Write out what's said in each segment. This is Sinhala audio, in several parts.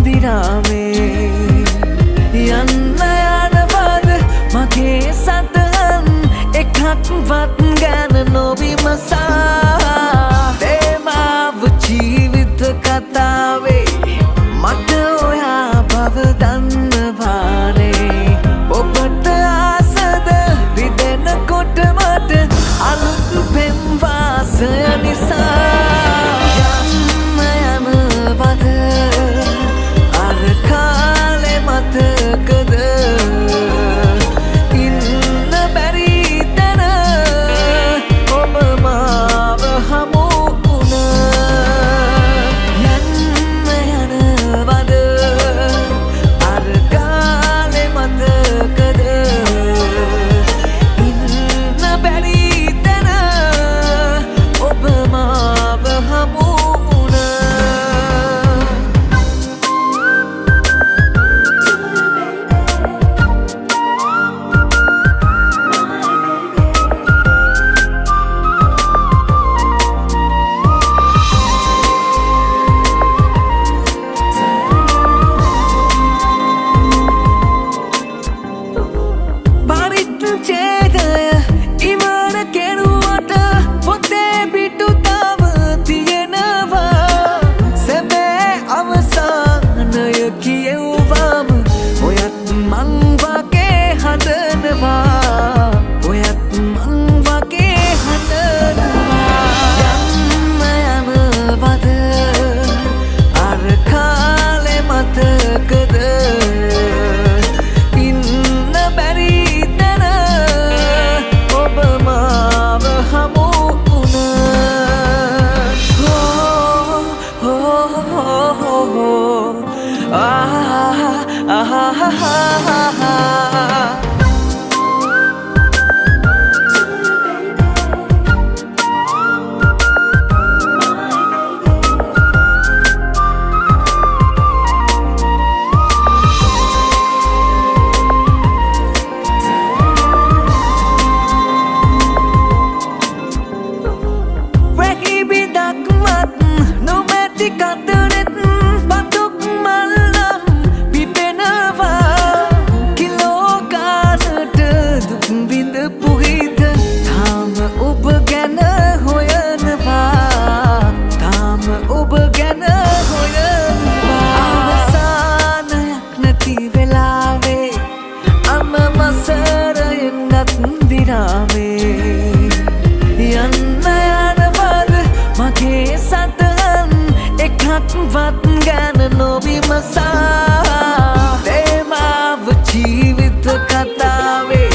විරාමේ යන්න යනවද මගේ සතන් එකක්වත් ගැන නොවිමසා තේමාව ජීවිත කතාවේ මට ඔයා බව දන්නවානේ ඔබට ආසද රිදෙනකොට මට අලුත් පෙම් වාසය නිසා යන්න යනවද අර කාලේ මතකද ඉන්න බැරි තැන ඔබ මාව හමු වුණා යන්න යනවද අර කාලේ මතකද ඉන්න බැරි තැන ඔබ මාව හමු යන්න යනවද මගේ සතන් එකක්වත් ගැන නොවිමසා තේමාව ජීවිත කතාවේ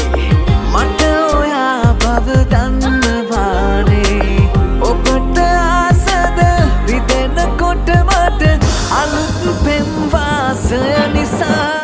මට ඔයා බව දන්නවානේ ඔබට ආසද රිදෙනකොට මට අලුත් පෙම් වාසය නිසා